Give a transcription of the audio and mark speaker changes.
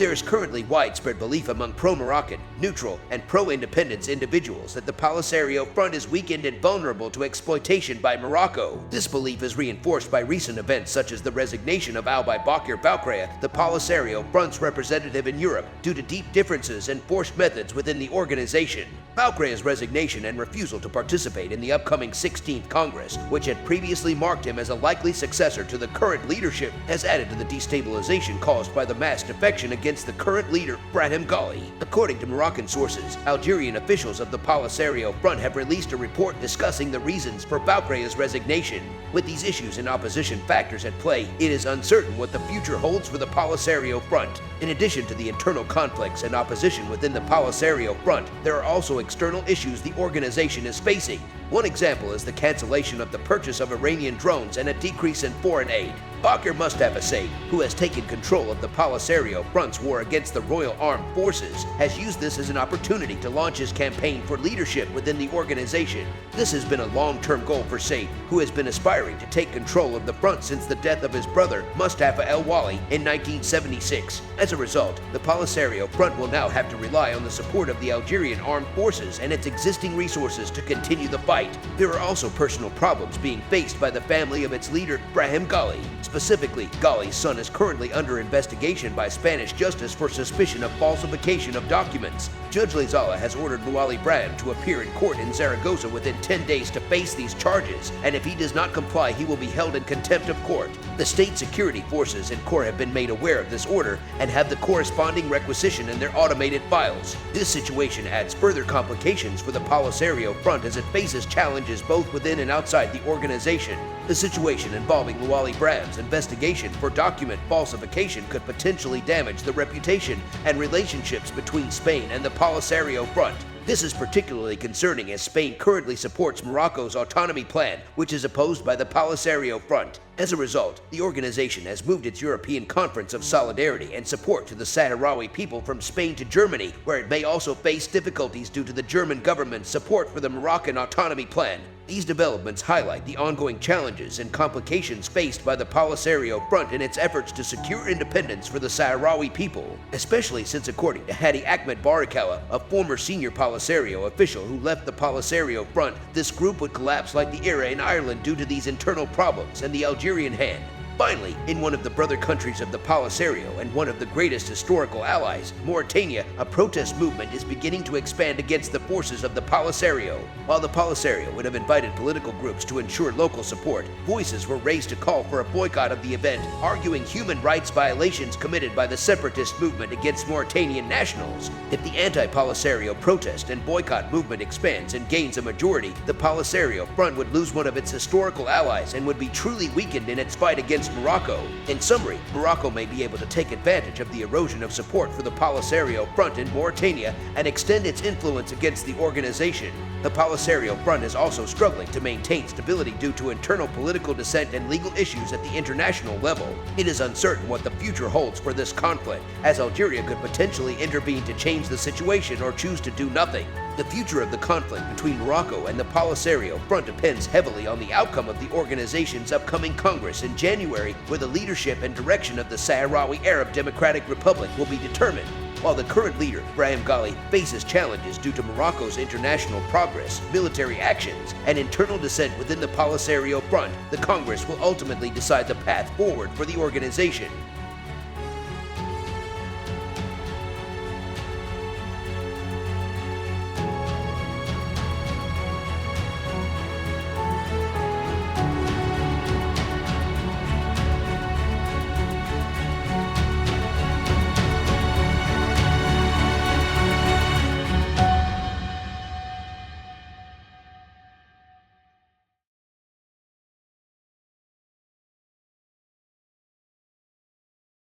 Speaker 1: There is currently widespread belief among pro-Moroccan, neutral, and pro-independence individuals that the Polisario Front is weakened and vulnerable to exploitation by Morocco. This belief is reinforced by recent events such as the resignation of Bakir Valkrea, the Polisario Front's representative in Europe, due to deep differences and forced methods within the organization. Valkrea's resignation and refusal to participate in the upcoming 16th Congress, which had previously marked him as a likely successor to the current leadership, has added to the destabilization caused by the mass defection against the current leader, Brahim Ghali. According to Moroccan sources, Algerian officials of the Polisario Front have released a report discussing the reasons for Valkrea's resignation. With these issues and opposition factors at play, it is uncertain what the future holds for the Polisario Front. In addition to the internal conflicts and opposition within the Polisario Front, there are also external issues the organization is facing. One example is the cancellation of the purchase of Iranian drones and a decrease in foreign aid. Bakir Mustafa Said, who has taken control of the Polisario Front's war against the Royal Armed Forces, has used this as an opportunity to launch his campaign for leadership within the organization. This has been a long-term goal for Said, who has been aspiring to take control of the front since the death of his brother, Mustafa El-Wali, in 1976. As a result, the Polisario Front will now have to rely on the support of the Algerian Armed Forces and its existing resources to continue the fight. There are also personal problems being faced by the family of its leader, Brahim Ghali. Specifically, Ghali's son is currently under investigation by Spanish justice for suspicion of falsification of documents. Judge Lezala has ordered Louali Brahim to appear in court in Zaragoza within 10 days to face these charges, and if he does not comply, he will be held in contempt of court. The state security forces in court have been made aware of this order and have the corresponding requisition in their automated files. This situation adds further complications for the Polisario Front as it faces challenges both within and outside the organization. The situation involving Louali Brahim's investigation for document falsification could potentially damage the reputation and relationships between Spain and the Polisario Front. This is particularly concerning as Spain currently supports Morocco's autonomy plan, which is opposed by the Polisario Front. As a result, the organization has moved its European Conference of Solidarity and support to the Sahrawi people from Spain to Germany, where it may also face difficulties due to the German government's support for the Moroccan autonomy plan. These developments highlight the ongoing challenges and complications faced by the Polisario Front in its efforts to secure independence for the Sahrawi people, especially since, according to Hadi Ahmed Barakawa, a former senior Polisario official who left the Polisario Front, this group would collapse like the era in Ireland due to these internal problems and the Algerian hand. Finally, in one of the brother countries of the Polisario and one of the greatest historical allies, Mauritania, a protest movement is beginning to expand against the forces of the Polisario. While the Polisario would have invited political groups to ensure local support, voices were raised to call for a boycott of the event, arguing human rights violations committed by the separatist movement against Mauritanian nationals. If the anti-Polisario protest and boycott movement expands and gains a majority, the Polisario Front would lose one of its historical allies and would be truly weakened in its fight against Morocco. In summary, Morocco may be able to take advantage of the erosion of support for the Polisario Front in Mauritania and extend its influence against the organization. The Polisario Front is also struggling to maintain stability due to internal political dissent and legal issues at the international level. It is uncertain what the future holds for this conflict, as Algeria could potentially intervene to change the situation or choose to do nothing. The future of the conflict between Morocco and the Polisario Front depends heavily on the outcome of the organization's upcoming Congress in January, where the leadership and direction of the Sahrawi Arab Democratic Republic will be determined. While the current leader, Brahim Ghali, faces challenges due to Morocco's international progress, military actions, and internal dissent within the Polisario Front, the Congress will ultimately decide the path forward for the organization.